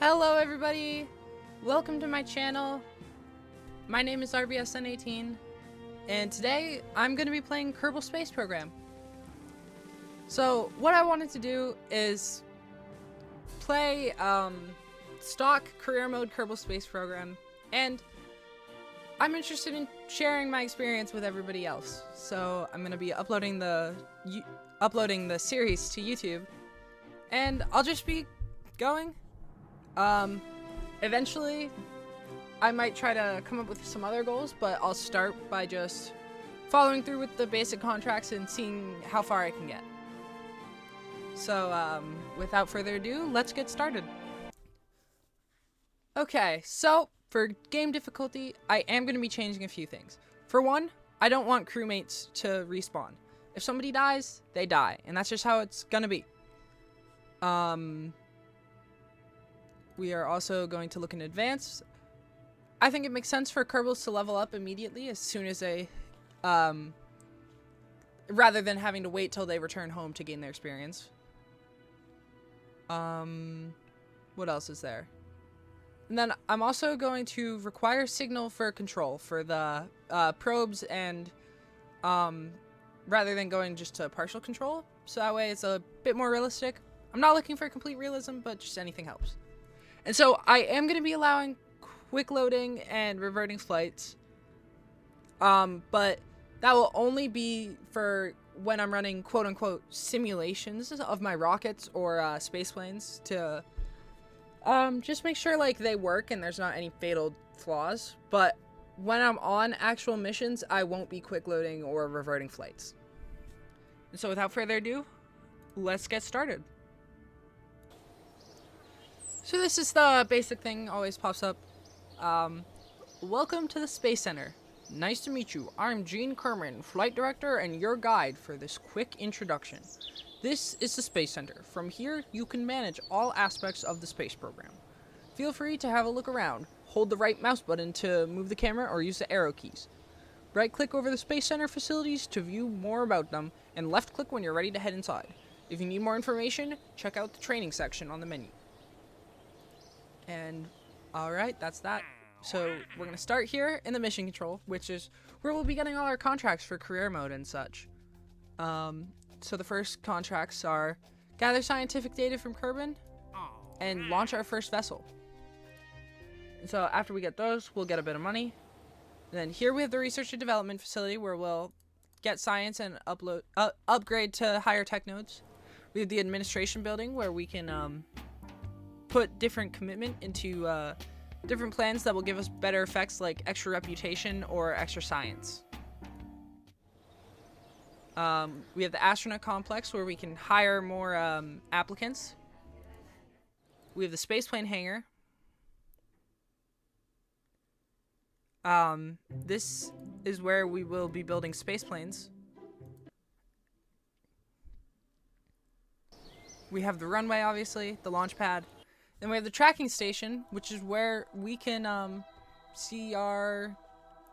Hello everybody! Welcome to my channel. My name is RBSN18 and today I'm going to be playing Kerbal Space Program. So what I wanted to do is play stock career mode Kerbal Space Program, and I'm interested in sharing my experience with everybody else. So I'm going to be uploading the series to YouTube, and I'll just be going. Eventually, I might try to come up with some other goals, but I'll start by just following through with the basic contracts and seeing how far I can get. So, without further ado, let's get started. Okay, so for game difficulty, I am going to be changing a few things. For one, I don't want crewmates to respawn. If somebody dies, they die, and that's just how it's going to be. We are also going to look in advance. I think it makes sense for Kerbals to level up immediately as soon as they, rather than having to wait till they return home to gain their experience. What else is there? And then I'm also going to require signal for control for the probes, and rather than going just to partial control, so that way it's a bit more realistic. I'm not looking for complete realism, but just anything helps. And so I am going to be allowing quick loading and reverting flights, but that will only be for when I'm running quote-unquote simulations of my rockets or space planes to just make sure like they work and there's not any fatal flaws. But when I'm on actual missions, I won't be quick loading or reverting flights. And so without further ado, let's get started. So this is the basic thing, always pops up. Welcome to the Space Center. Nice to meet you. I'm Gene Kerman, Flight Director and your guide for this quick introduction. This is the Space Center. From here, you can manage all aspects of the space program. Feel free to have a look around. Hold the right mouse button to move the camera or use the arrow keys. Right-click over the Space Center facilities to view more about them, and left-click when you're ready to head inside. If you need more information, check out the training section on the menu. And alright, that's that. So we're going to start here in the mission control, which is where we'll be getting all our contracts for career mode and such. So the first contracts are gather scientific data from Kerbal and launch our first vessel. And so after we get those, we'll get a bit of money. And then here we have the research and development facility where we'll get science and upgrade to higher tech nodes. We have the administration building where we can put different commitment into different plans that will give us better effects like extra reputation or extra science. We have the astronaut complex where we can hire more applicants. We have the spaceplane hangar. This is where we will be building spaceplanes. We have the runway, obviously, the launch pad. Then we have the tracking station, which is where we can see our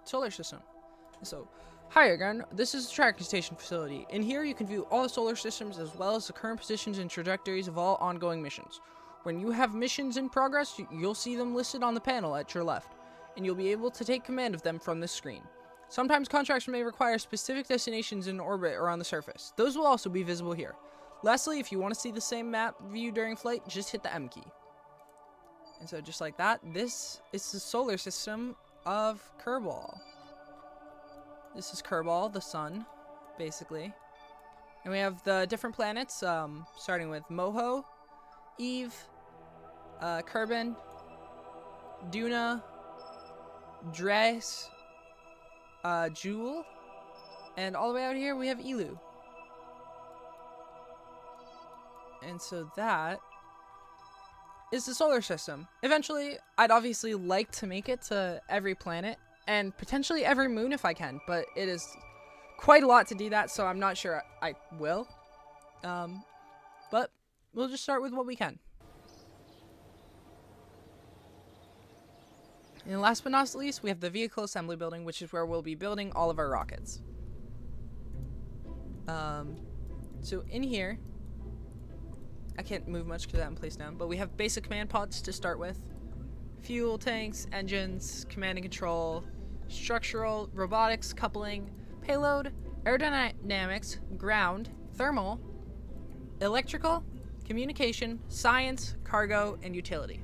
solar system. So, hi again, this is the tracking station facility. In here you can view all the solar systems as well as the current positions and trajectories of all ongoing missions. When you have missions in progress, you'll see them listed on the panel at your left, and you'll be able to take command of them from this screen. Sometimes contracts may require specific destinations in orbit or on the surface. Those will also be visible here. Lastly, if you want to see the same map view during flight, just hit the M key. And so just like that, this is the solar system of Kerbal. This is Kerbal, the sun, basically. And we have the different planets, starting with Moho, Eve, Kerbin, Duna, Dres, Jewel, and all the way out here we have Elu. And so that is the solar system. Eventually, I'd obviously like to make it to every planet and potentially every moon if I can, but it is quite a lot to do that, so I'm not sure I will. But we'll just start with what we can. And last but not least, we have the vehicle assembly building, which is where we'll be building all of our rockets. So in here, I can't move much because I'm placed down, but we have basic command pods to start with. Fuel tanks, engines, command and control, structural, robotics, coupling, payload, aerodynamics, ground, thermal, electrical, communication, science, cargo, and utility.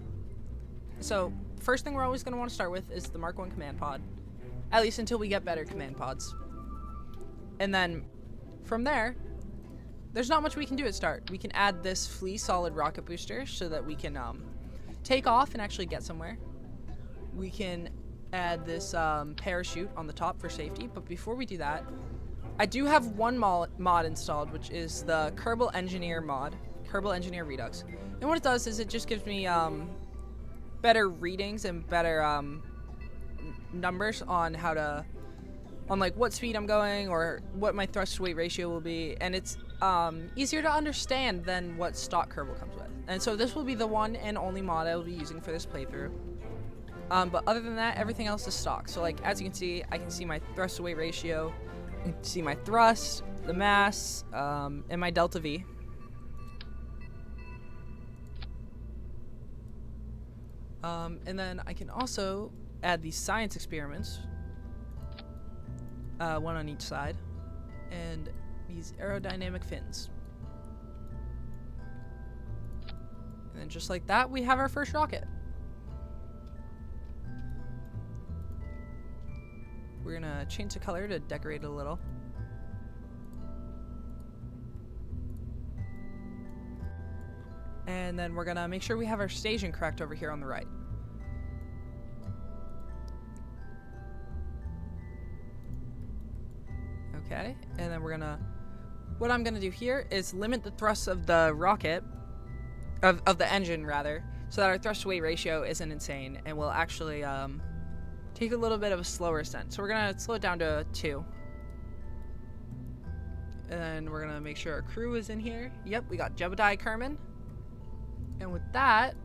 So, first thing we're always going to want to start with is the Mark 1 command pod, at least until we get better command pods. And then, from there, there's not much we can do at start. We can add this Flea solid rocket booster so that we can take off and actually get somewhere. We can add this parachute on the top for safety, but before we do that, I do have one mod installed, which is the Kerbal Engineer mod, Kerbal Engineer Redux. And what it does is it just gives me better readings and better numbers on how to, on like what speed I'm going or what my thrust to weight ratio will be, and it's easier to understand than what stock Kerbal comes with. And so this will be the one and only mod I will be using for this playthrough. But other than that, everything else is stock. So like as you can see, I can see my thrust to weight ratio, I can see my thrust, the mass, and my delta V. And then I can also add these science experiments, one on each side, and these aerodynamic fins. And then just like that, we have our first rocket. We're gonna change the color to decorate it a little. And then we're gonna make sure we have our staging correct over here on the right. Okay, and then what I'm gonna do here is limit the thrust of the rocket, of the engine rather, so that our thrust to weight ratio isn't insane, and we'll actually take a little bit of a slower ascent. So we're gonna slow it down to 2. And then we're gonna make sure our crew is in here. Yep, we got Jebediah Kerman. And with that,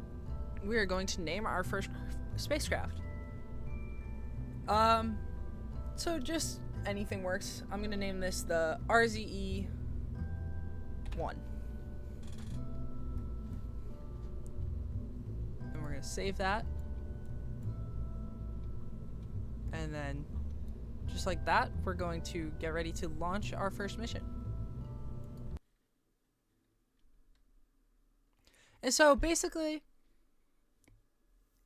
we are going to name our first spacecraft. So just anything works. I'm gonna name this the RZE-1. And we're gonna save that. And then, just like that, we're going to get ready to launch our first mission. And so, basically,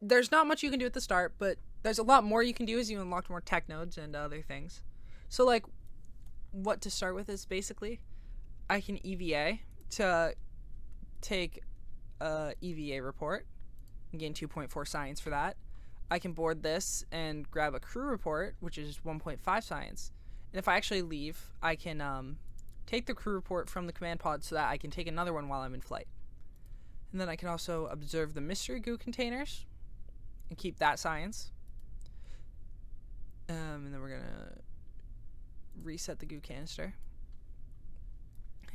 there's not much you can do at the start, but there's a lot more you can do as you unlock more tech nodes and other things. So, like, what to start with is basically, I can EVA to take a EVA report and gain 2.4 science for that. I can board this and grab a crew report, which is 1.5 science. And if I actually leave, I can take the crew report from the command pod so that I can take another one while I'm in flight. And then I can also observe the mystery goo containers and keep that science. And then we're going to reset the goo canister.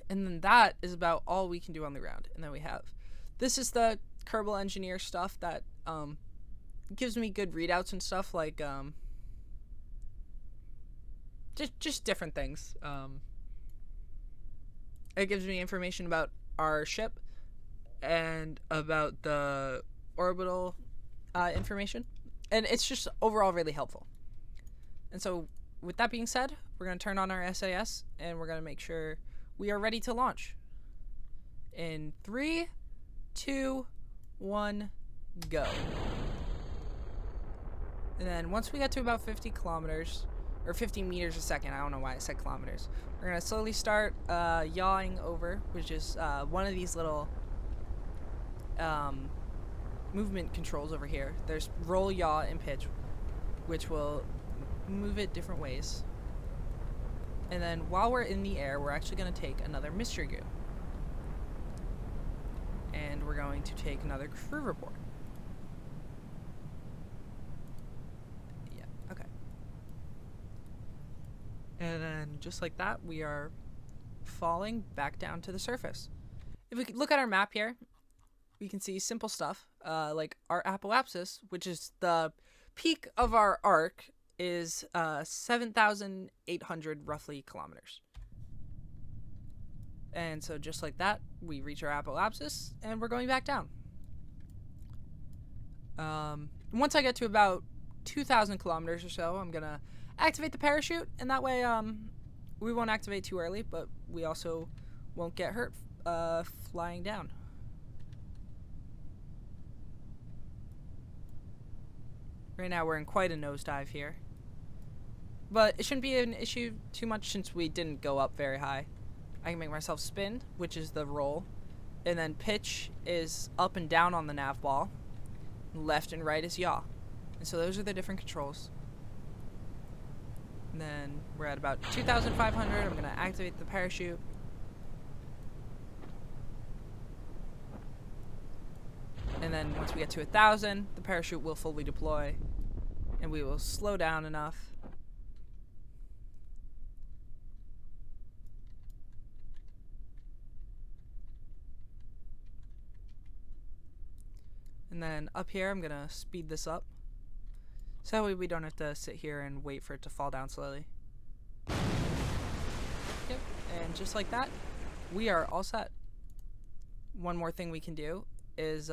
And then that is about all we can do on the ground. And then we have, this is the Kerbal Engineer stuff that gives me good readouts and stuff, like just different things. It gives me information about our ship and about the orbital information, and it's just overall really helpful. And so with that being said, we're going to turn on our SAS and we're going to make sure we are ready to launch in 3, 2, 1, go. And then once we get to about 50 kilometers, or 50 meters a second, I don't know why I said kilometers, we're going to slowly start yawing over, which is one of these little movement controls over here. There's roll, yaw, and pitch, which will move it different ways. And then while we're in the air, we're actually going to take another mystery goo. And we're going to take another crew report. And then just like that, we are falling back down to the surface. If we look at our map here, we can see simple stuff, like our apoapsis, which is the peak of our arc, is 7,800 roughly kilometers. And so just like that, we reach our apoapsis, and we're going back down. Once I get to about 2,000 kilometers or so, I'm gonna activate the parachute, and that way we won't activate too early, but we also won't get hurt flying down. Right now we're in quite a nosedive here, but it shouldn't be an issue too much since we didn't go up very high. I can make myself spin, which is the roll, and then pitch is up and down on the nav ball, left and right is yaw. And so those are the different controls. And then we're at about 2,500. I'm going to activate the parachute. And then once we get to 1,000, the parachute will fully deploy, and we will slow down enough. And then up here, I'm going to speed this up. So that way we don't have to sit here and wait for it to fall down slowly. Yep, and just like that, we are all set. One more thing we can do is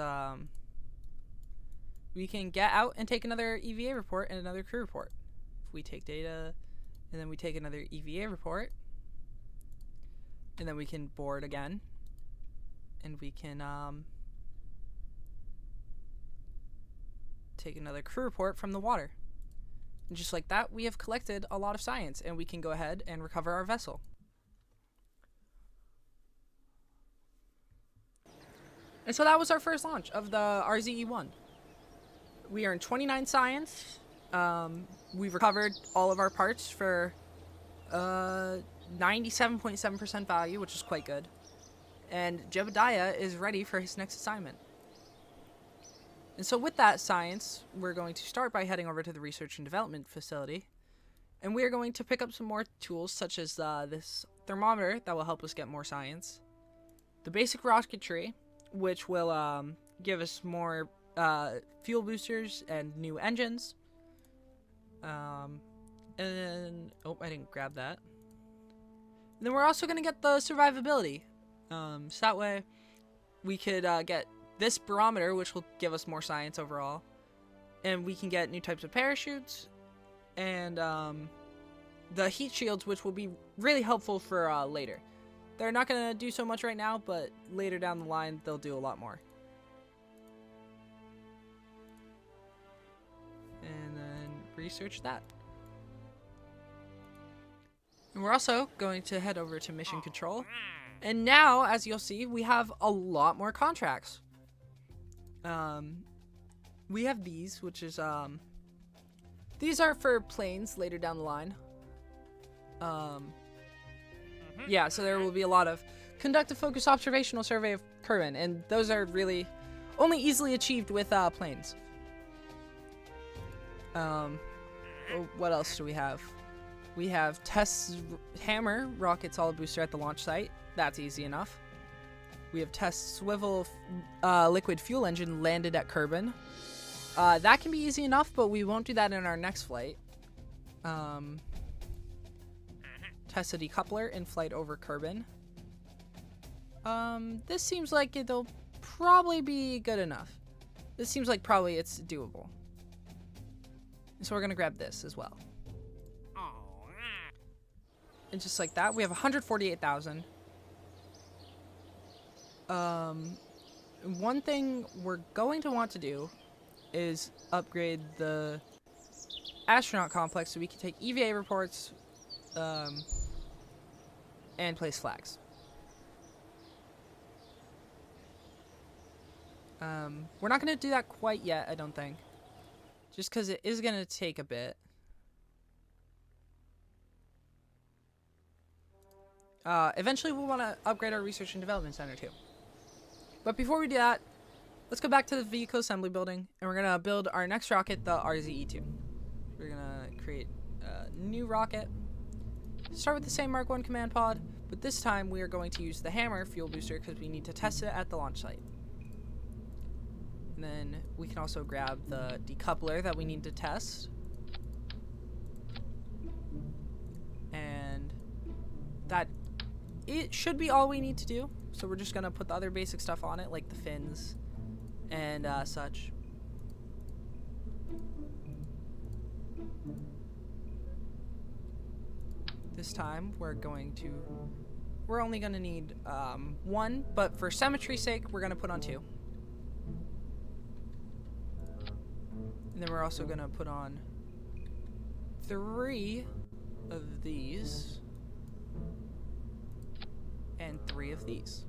we can get out and take another EVA report and another crew report. If we take data, and then we take another EVA report, and then we can board again, and we can take another crew report from the water. And just like that, we have collected a lot of science, and we can go ahead and recover our vessel. And so that was our first launch of the RZE-1. We earned 29 science. We've recovered all of our parts for 97.7% value, which is quite good. And Jebediah is ready for his next assignment. And so with that science, we're going to start by heading over to the research and development facility. And we are going to pick up some more tools, such as this thermometer that will help us get more science. The basic rocketry, which will give us more fuel boosters and new engines. And then, oh, I didn't grab that. And then we're also going to get the survivability. So that way we could get this barometer, which will give us more science overall. And we can get new types of parachutes. And the heat shields, which will be really helpful for later. They're not going to do so much right now, but later down the line, they'll do a lot more. And then research that. And we're also going to head over to mission control. And now, as you'll see, we have a lot more contracts. We have these, which is, these are for planes later down the line. Yeah, so there will be a lot of conduct a focused observational survey of Kerbal, and those are really only easily achieved with planes. What else do we have? We have Test Hammer rocket solid booster at the launch site. That's easy enough. We have Test Swivel liquid fuel engine landed at Kerbal. That can be easy enough, but we won't do that in our next flight. Test a decoupler in flight over Kerbal. This seems like it'll probably be good enough. This seems like probably it's doable. So we're gonna grab this as well. And just like that, we have 148,000. One thing we're going to want to do is upgrade the astronaut complex so we can take EVA reports and place flags. We're not going to do that quite yet, I don't think. Just because it is going to take a bit. Eventually we'll want to upgrade our research and development center too. But before we do that, let's go back to the vehicle assembly building, and we're going to build our next rocket, the RZE-2. We're going to create a new rocket. Start with the same Mark 1 command pod, but this time we are going to use the Hammer fuel booster because we need to test it at the launch site. And then we can also grab the decoupler that we need to test. And that it should be all we need to do. So we're just gonna put the other basic stuff on it, like the fins and such. This time we're only gonna need one, but for symmetry's sake, we're gonna put on two. And then we're also gonna put on 3 of these and 3 of these.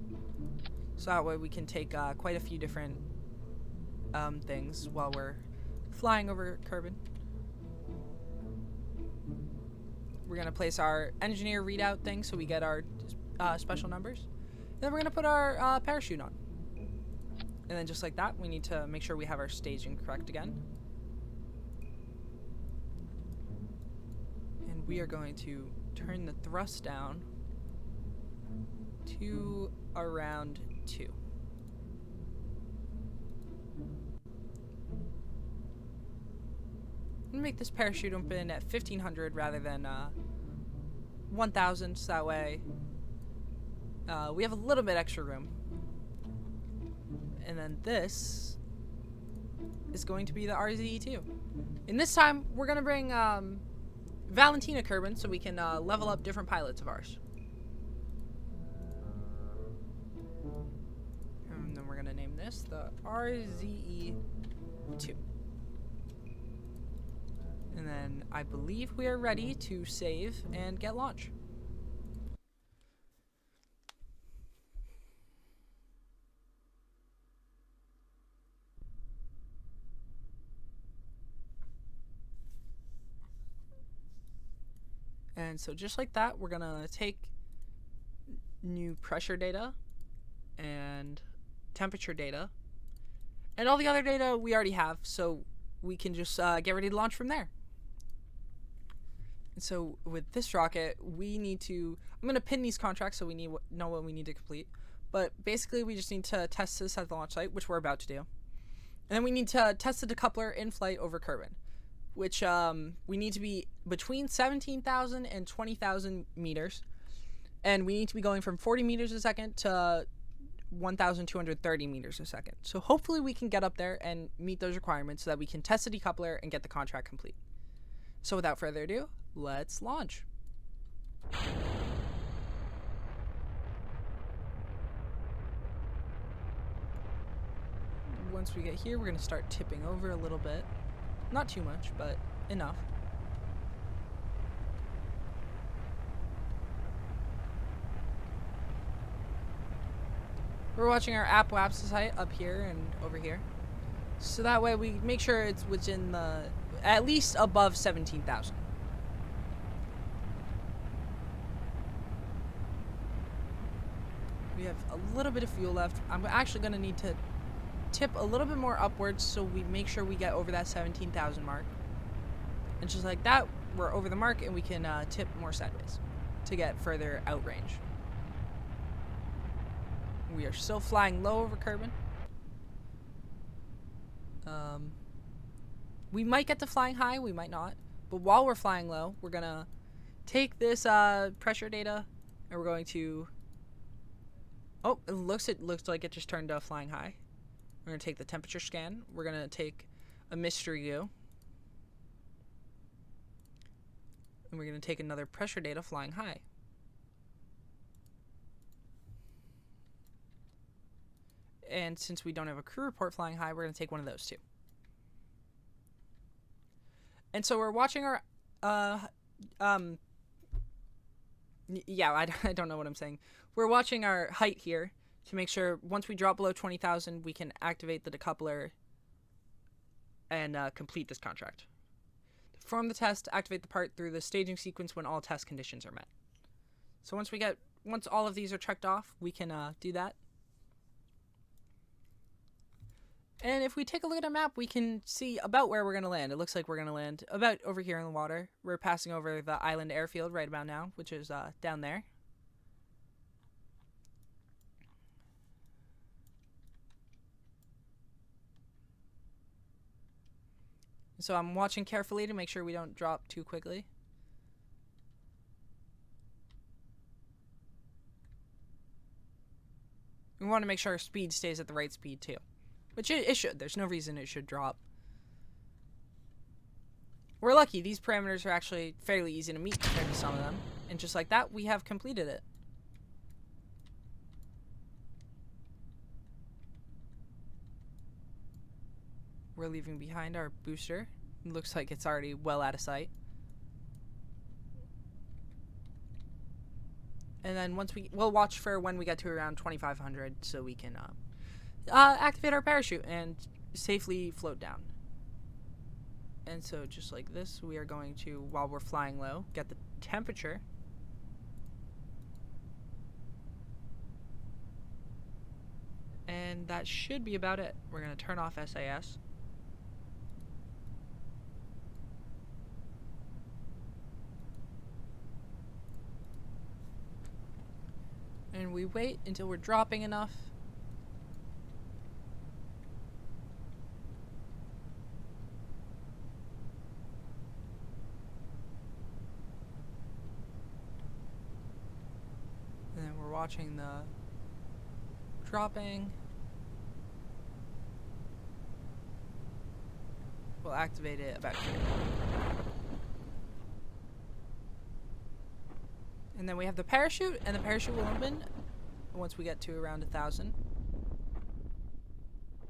So that way we can take quite a few different things while we're flying over Kerbal. We're gonna place our engineer readout thing so we get our special numbers. And then we're gonna put our parachute on. And then just like that, we need to make sure we have our staging correct again. And we are going to turn the thrust down to around 2. I'm gonna make this parachute open at 1500 rather than 1000, so that way we have a little bit extra room. And then this is going to be the RZE2. And this time we're gonna bring Valentina Kerbal so we can level up different pilots of ours. And then we're gonna name this the RZE2. And then I believe we are ready to save and get launch. And so just like that, we're gonna take new pressure data and temperature data and all the other data we already have, so we can just get ready to launch from there. And so with this rocket, we need to, I'm gonna pin these contracts so we know what we need to complete. But basically we just need to test this at the launch site, which we're about to do. And then we need to test the decoupler in flight over Kerbal, which we need to be between 17,000 and 20,000 meters. And we need to be going from 40 meters a second to 1,230 meters a second. So hopefully we can get up there and meet those requirements so that we can test the decoupler and get the contract complete. So without further ado, let's launch. Once we get here, we're going to start tipping over a little bit. Not too much, but enough. We're watching our app WAPS site up here and over here. So that way we make sure it's within the, at least above 17,000. We have a little bit of fuel left. I'm actually going to need to tip a little bit more upwards so we make sure we get over that 17,000 mark. And just like that, we're over the mark and we can tip more sideways to get further out range. We are still flying low over Kerbal. We might get to flying high, we might not. But while we're flying low, we're gonna take this pressure data and we're going to, oh, it looks like it just turned to flying high. We're gonna take the temperature scan. We're gonna take a mystery goo. And we're gonna take another pressure data flying high. And since we don't have a crew report flying high, we're going to take one of those too. And so we're watching our, yeah, I don't know what I'm saying. We're watching our height here to make sure once we drop below 20,000, we can activate the decoupler and complete this contract. Perform the test, activate the part through the staging sequence when all test conditions are met. So once all of these are checked off, we can do that. And if we take a look at our map, we can see about where we're going to land. It looks like we're going to land about over here in the water. We're passing over the island airfield right about now, which is down there. So I'm watching carefully to make sure we don't drop too quickly. We want to make sure our speed stays at the right speed too. Which it should. There's no reason it should drop. We're lucky. These parameters are actually fairly easy to meet compared to some of them. And just like that, we have completed it. We're leaving behind our booster. It looks like it's already well out of sight. And then we'll watch for when we get to around 2,500 so we can activate our parachute and safely float down. And so just like this, we are going to, while we're flying low, get the temperature. And that should be about it. We're going to turn off SAS. And we wait until we're dropping enough. And then we're watching the dropping. We'll activate it about here. And then we have the parachute, and the parachute will open once we get to around 1,000.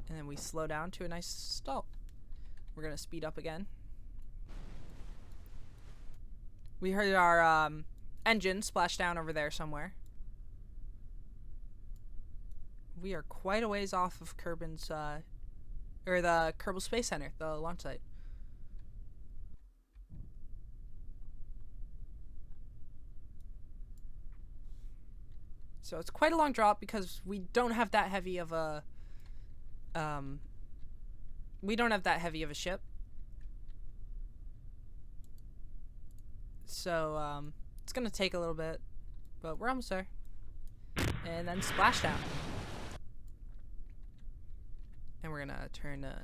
And then we slow down to a nice stall. We're going to speed up again. We heard our engine splash down over there somewhere. We are quite a ways off of Kerbin's, or the Kerbal Space Center, the launch site. So it's quite a long drop because we don't have that heavy of a ship. So it's gonna take a little bit, but we're almost there. And then splashdown. And we're gonna turn the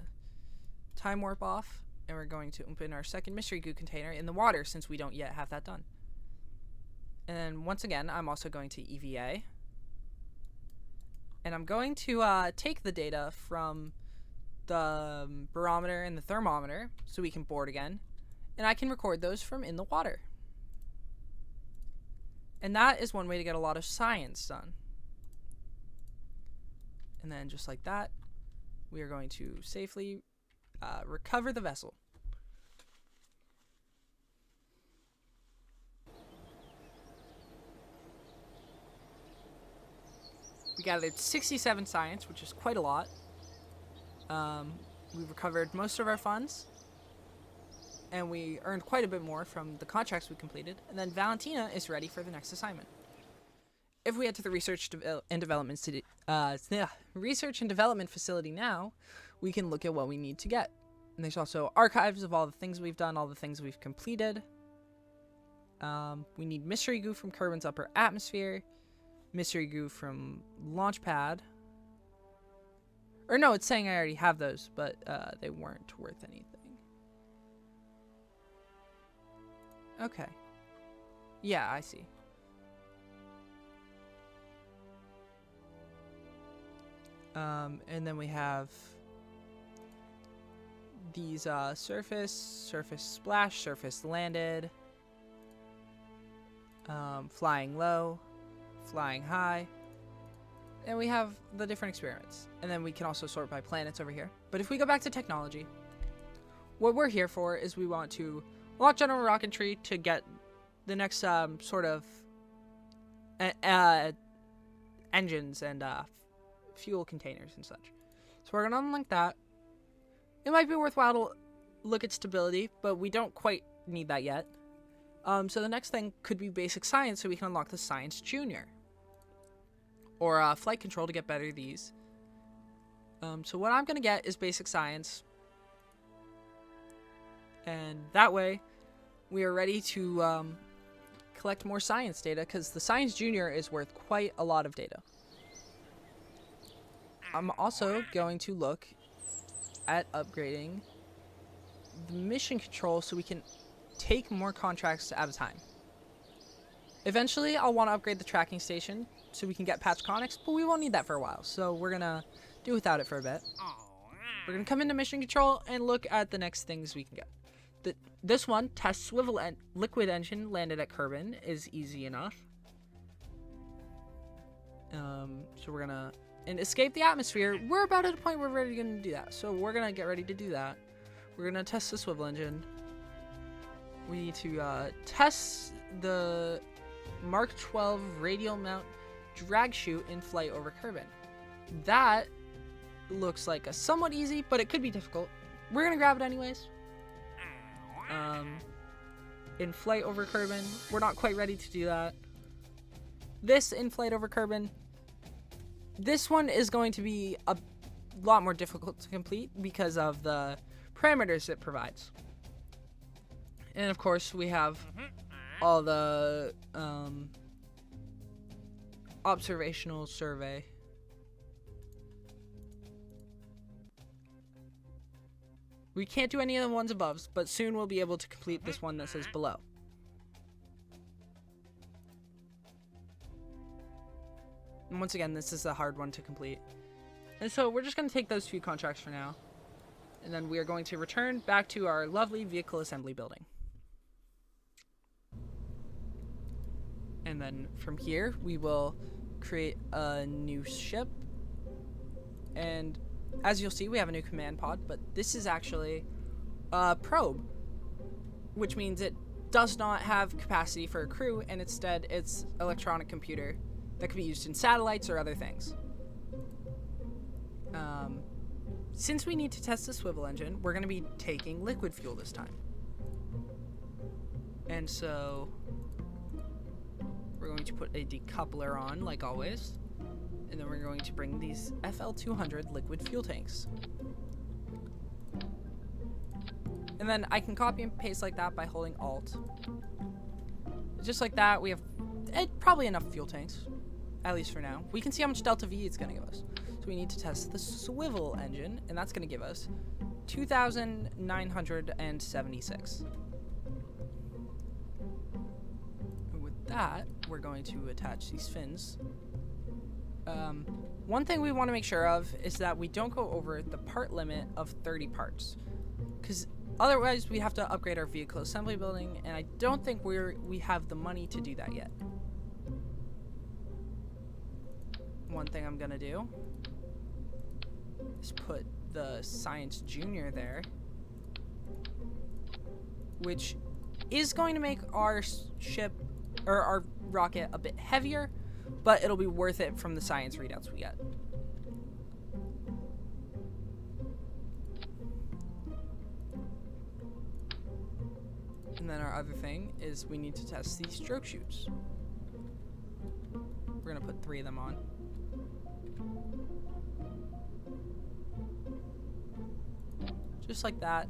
time warp off, and we're going to open our second mystery goo container in the water since we don't yet have that done. And then once again, I'm also going to EVA. And I'm going to take the data from the barometer and the thermometer so we can board again. And I can record those from in the water. And that is one way to get a lot of science done. And then just like that, we are going to safely recover the vessel. We gathered 67 science, which is quite a lot. We've recovered most of our funds, and we earned quite a bit more from the contracts we completed. And then Valentina is ready for the next assignment. If we head to the research and development facility now, we can look at what we need to get. And there's also archives of all the things we've done, all the things we've completed. We need mystery goo from Kerbin's upper atmosphere. Mystery goo from Launchpad. Or no, it's saying I already have those, but they weren't worth anything. Okay. Yeah, I see. And then we have these surface splash, surface landed, flying low, flying high, and we have the different experiments. And then we can also sort by planets over here. But if we go back to technology, what we're here for is we want to launch general rocketry to get the next sort of engines and fuel containers and such. So we're gonna unlink that. It might be worthwhile to look at stability, but we don't quite need that yet. So the next thing could be basic science, so we can unlock the Science Junior. Or flight control to get better at these. So what I'm going to get is basic science. And that way, we are ready to collect more science data, because the Science Junior is worth quite a lot of data. I'm also going to look at upgrading the mission control so we can take more contracts at a time. Eventually, I'll want to upgrade the tracking station, so we can get patch conics, but we won't need that for a while. So we're gonna do without it for a bit. We're gonna come into mission control and look at the next things we can get. This one, test swivel and liquid engine landed at Kerbal, is easy enough. So we're gonna escape the atmosphere. We're about at a point where we're ready to do that. So we're gonna get ready to do that. We're gonna test the swivel engine. We need to test the Mark 12 radial mount drag chute in flight over Kerbal. That looks like a somewhat easy, but it could be difficult. We're gonna grab it anyways. In flight over Kerbal, we're not quite ready to do that. This in flight over Kerbal, this one is going to be a lot more difficult to complete because of the parameters it provides. And of course, we have all the observational survey. We can't do any of the ones above, but soon we'll be able to complete this one that says below. And once again, this is a hard one to complete. And so we're just going to take those 2 contracts for now. And then we are going to return back to our lovely vehicle assembly building. And then from here, we will create a new ship. And as you'll see, we have a new command pod, but this is actually a probe, which means it does not have capacity for a crew, and instead it's electronic computer that could be used in satellites or other things. Since we need to test the swivel engine, we're going to be taking liquid fuel this time. And so we're going to put a decoupler on, like always. And then we're going to bring these FL200 liquid fuel tanks. And then I can copy and paste like that by holding Alt. Just like that, we have probably enough fuel tanks, at least for now. We can see how much delta V it's going to give us. So we need to test the swivel engine, and that's going to give us 2,976. And with that, we're going to attach these fins. One thing we want to make sure of is that we don't go over the part limit of 30 parts, because otherwise we have to upgrade our vehicle assembly building, and I don't think we have the money to do that yet. One thing I'm gonna do is put the Science Junior there, which is going to make our ship or our rocket a bit heavier, but it'll be worth it from the science readouts we get. And then our other thing is we need to test these stroke chutes. We're gonna put 3 of them on. Just like that.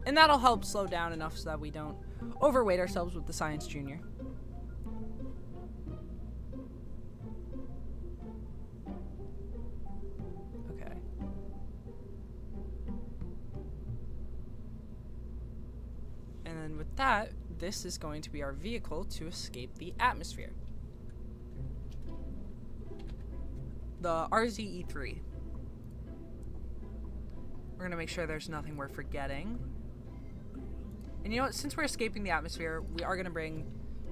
And that'll help slow down enough so that we don't overweight ourselves with the Science Junior. Okay. And then with that, this is going to be our vehicle to escape the atmosphere. The RZE-3. We're gonna make sure there's nothing we're forgetting. And you know what? Since we're escaping the atmosphere, we are gonna bring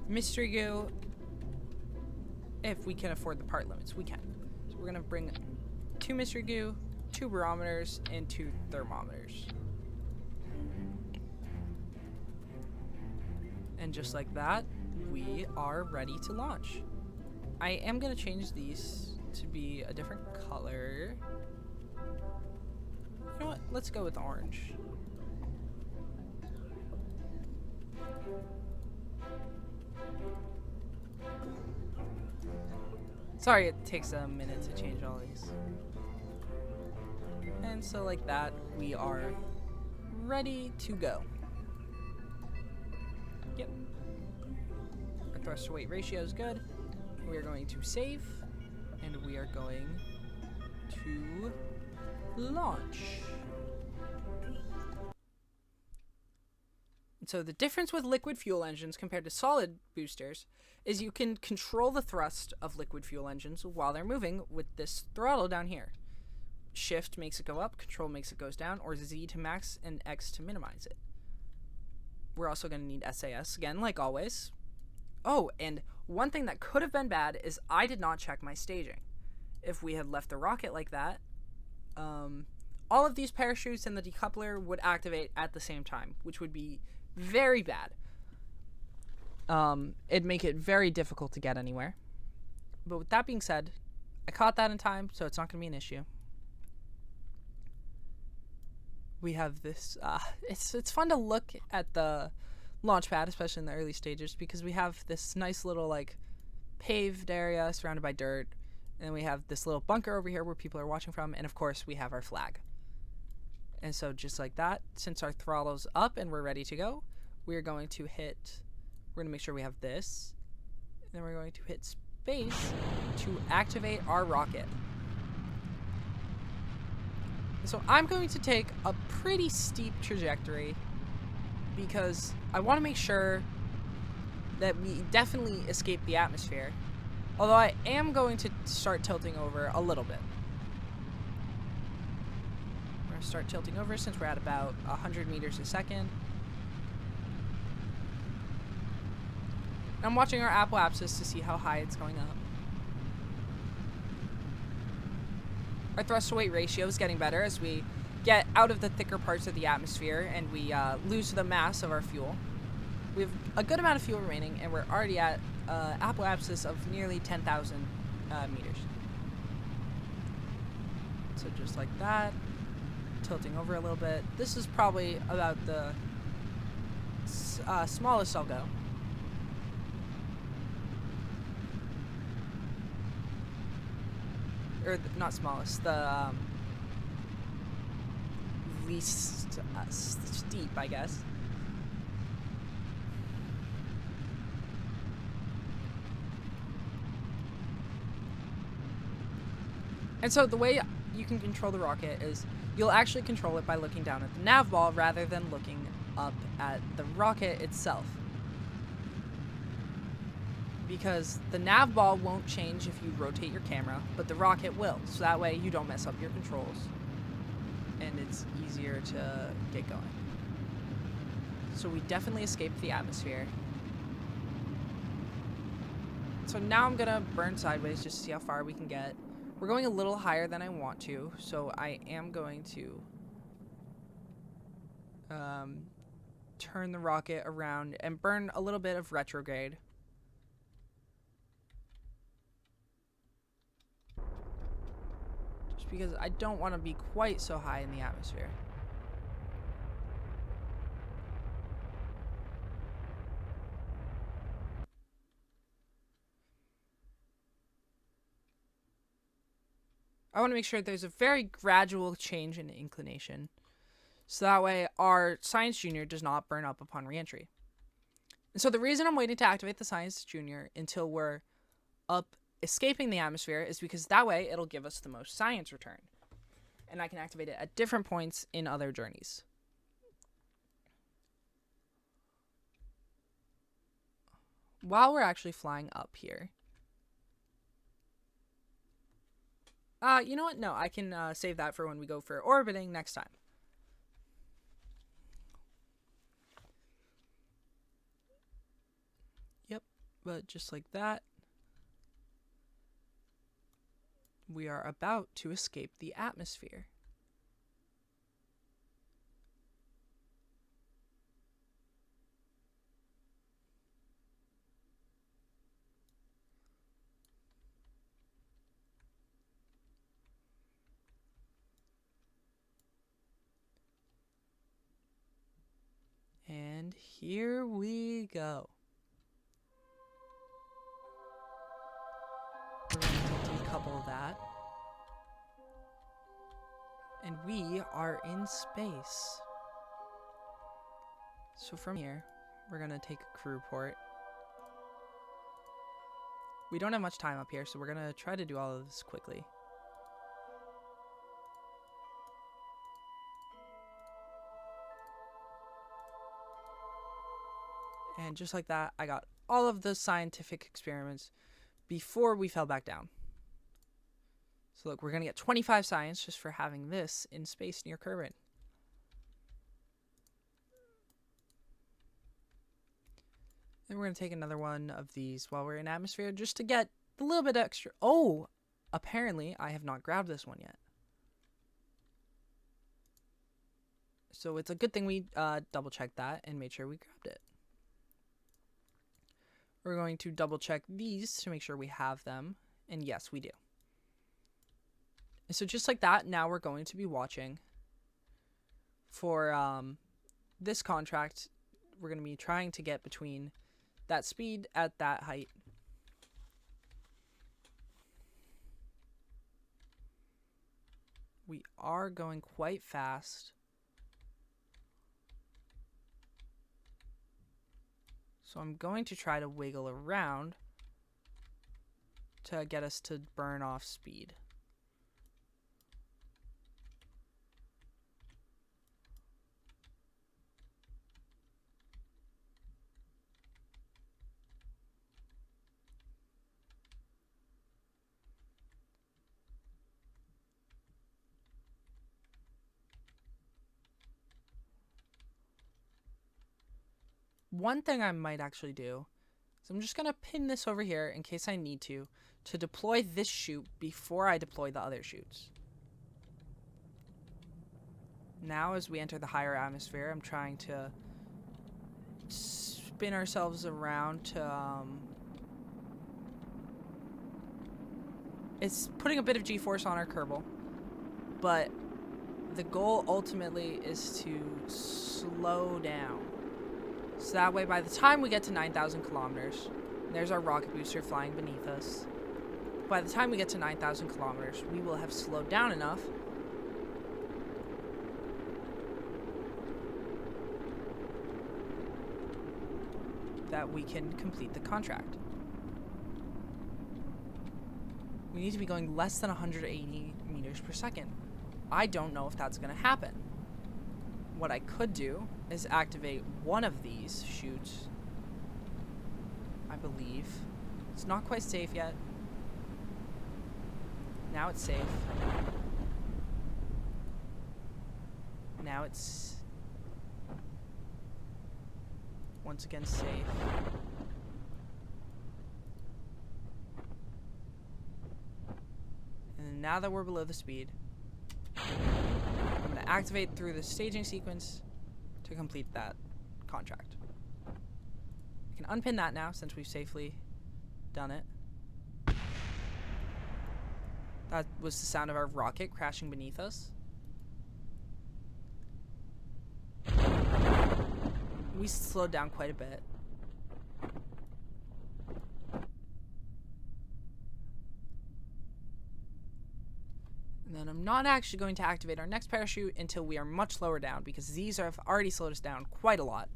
mystery goo. If we can afford the part limits, we can. So we're gonna bring 2 mystery goo, 2 barometers, and 2 thermometers. And just like that, we are ready to launch. I am gonna change these to be a different color. You know what? Let's go with orange. Sorry, it takes a minute to change all these. And so like that, we are ready to go. Yep. Our thrust to weight ratio is good. We are going to save, and we are going to launch. So the difference with liquid fuel engines compared to solid boosters is you can control the thrust of liquid fuel engines while they're moving with this throttle down here. Shift makes it go up, control makes it goes down, or Z to max and X to minimize it. We're also going to need SAS again, like always. Oh, and one thing that could have been bad is I did not check my staging. If we had left the rocket like that, all of these parachutes and the decoupler would activate at the same time, which would be very bad. It'd make it very difficult to get anywhere. But with that being said, I caught that in time, so it's not going to be an issue. We have this, it's fun to look at the launch pad, especially in the early stages, because we have this nice little, like, paved area surrounded by dirt, and then we have this little bunker over here where people are watching from, and of course we have our flag. And so just like that, since our throttle's up and we're ready to go, we're going to make sure we have this, and then we're going to hit space to activate our rocket. So I'm going to take a pretty steep trajectory because I want to make sure that we definitely escape the atmosphere. Although I am going to start tilting over a little bit. We're going to start tilting over since we're at about 100 meters a second. I'm watching our apoapsis to see how high it's going up. Our thrust to weight ratio is getting better as we get out of the thicker parts of the atmosphere and we lose the mass of our fuel. We have a good amount of fuel remaining, and we're already at apoapsis of nearly 10,000 meters. So just like that, tilting over a little bit. This is probably about the smallest I'll go. Or not smallest, the least steep, I guess. And so the way you can control the rocket is you'll actually control it by looking down at the nav ball rather than looking up at the rocket itself. Because the nav ball won't change if you rotate your camera, but the rocket will. So that way you don't mess up your controls. And it's easier to get going. So we definitely escaped the atmosphere. So now I'm gonna burn sideways just to see how far we can get. We're going a little higher than I want to, so I am going to turn the rocket around and burn a little bit of retrograde. Just because I don't want to be quite so high in the atmosphere. I want to make sure there's a very gradual change in inclination, so that way our Science Junior does not burn up upon reentry. And so the reason I'm waiting to activate the Science Junior until we're up escaping the atmosphere is because that way it'll give us the most science return. And I can activate it at different points in other journeys. While we're actually flying up here, you know what? No, I can save that for when we go for orbiting next time. Yep, but just like that, we are about to escape the atmosphere. And here we go. We're going to decouple that. And we are in space. So from here, we're going to take a crew report. We don't have much time up here, so we're going to try to do all of this quickly. And just like that, I got all of the scientific experiments before we fell back down. So look, we're going to get 25 science just for having this in space near Kerbal. And we're going to take another one of these while we're in atmosphere just to get a little bit extra. Oh, apparently I have not grabbed this one yet. So it's a good thing we double checked that and made sure we grabbed it. We're going to double check these to make sure we have them. And yes, we do. And so just like that, now we're going to be watching for this contract. We're going to be trying to get between that speed at that height. We are going quite fast. So I'm going to try to wiggle around to get us to burn off speed. One thing I might actually do is I'm just going to pin this over here in case I need to deploy this chute before I deploy the other chutes. Now as we enter the higher atmosphere, I'm trying to spin ourselves around to... it's putting a bit of G-force on our Kerbal, but the goal ultimately is to slow down. So that way, by the time we get to 9,000 kilometers, there's our rocket booster flying beneath us. By the time we get to 9,000 kilometers, we will have slowed down enough that we can complete the contract. We need to be going less than 180 meters per second. I don't know if that's going to happen. What I could do is activate one of these chutes. I believe. It's not quite safe yet. Now it's safe. Now it's once again safe. And now that we're below the speed, I'm going to activate through the staging sequence to complete that contract. I can unpin that now since we've safely done it. That was the sound of our rocket crashing beneath us. We slowed down quite a bit. And then I'm not actually going to activate our next parachute until we are much lower down, because these have already slowed us down quite a lot.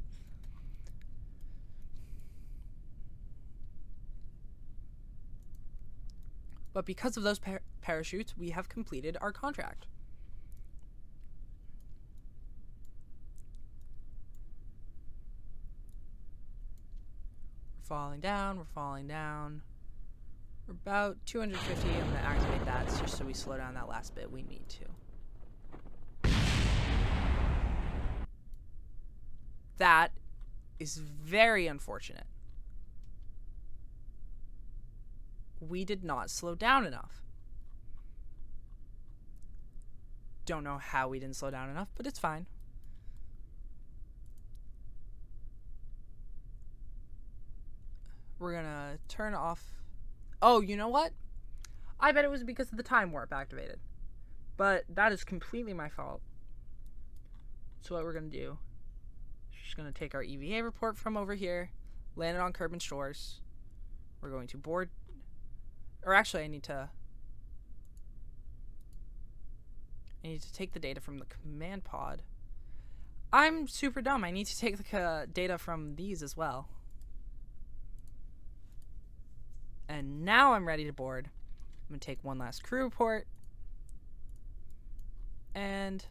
But because of those parachutes, we have completed our contract. We're falling down, we're falling down. We're about 250. I'm going to activate that just so we slow down that last bit we need to. That is very unfortunate. We did not slow down enough. Don't know how we didn't slow down enough, but it's fine. We're gonna turn off. Oh, you know what? I bet it was because of the time warp activated. But that is completely my fault. So what we're gonna do, just gonna take our EVA report from over here, land it on Kerbal shores. We're going to board. Or actually, I need to take the data from the command pod. I'm super dumb. I need to take the data from these as well. And now I'm ready to board. I'm going to take one last crew report. And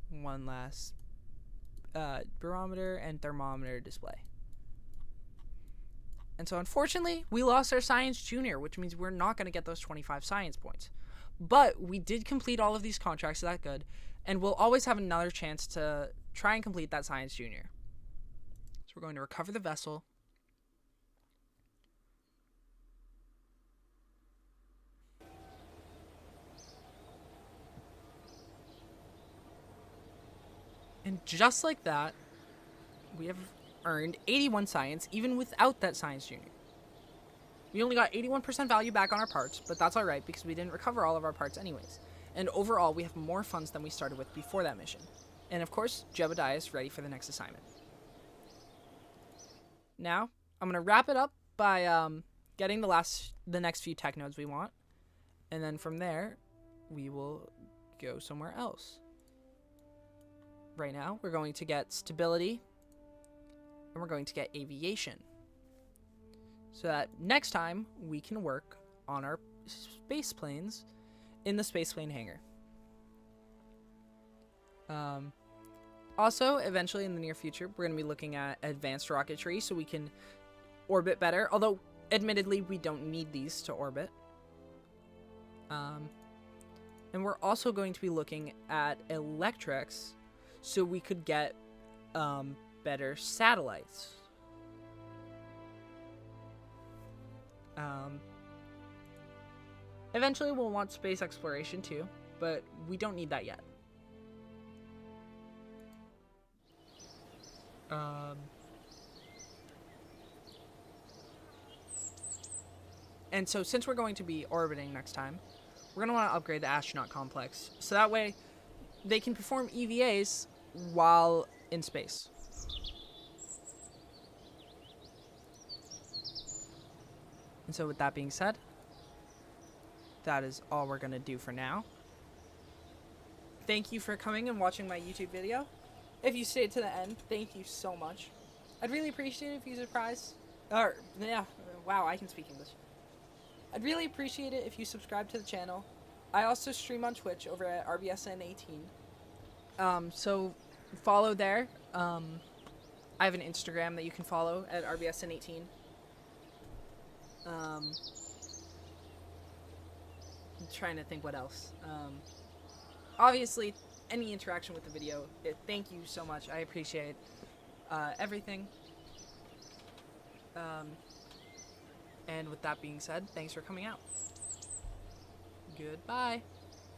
one last barometer and thermometer display. And so unfortunately, we lost our science junior, which means we're not going to get those 25 science points. But we did complete all of these contracts, so that's good. And we'll always have another chance to try and complete that science junior. So we're going to recover the vessel. And just like that, we have earned 81 science, even without that science junior. We only got 81% value back on our parts, but that's alright because we didn't recover all of our parts anyways. And overall, we have more funds than we started with before that mission. And of course, Jebediah is ready for the next assignment. Now, I'm going to wrap it up by getting the next few tech nodes we want. And then from there, we will go somewhere else. Right now, we're going to get stability, and we're going to get aviation. So that next time, we can work on our space planes in the space plane hangar. Also, eventually in the near future, we're going to be looking at advanced rocketry so we can orbit better. Although, admittedly, we don't need these to orbit. And we're also going to be looking at electrics so we could get better satellites. Eventually we'll want space exploration too, but we don't need that yet. And so since we're going to be orbiting next time, we're going to want to upgrade the astronaut complex. So that way they can perform EVAs while in space. And so with that being said, that is all we're going to do for now. Thank you for coming and watching my YouTube video. If you stayed to the end, thank you so much. I'd really appreciate it if you wow, I can speak English. I'd really appreciate it if you subscribe to the channel. I also stream on Twitch over at RBSN18. So follow there. I have an Instagram that you can follow at RBSN18. I'm trying to think what else. Obviously, any interaction with the video, thank you so much. I appreciate everything. And with that being said, thanks for coming out. Goodbye.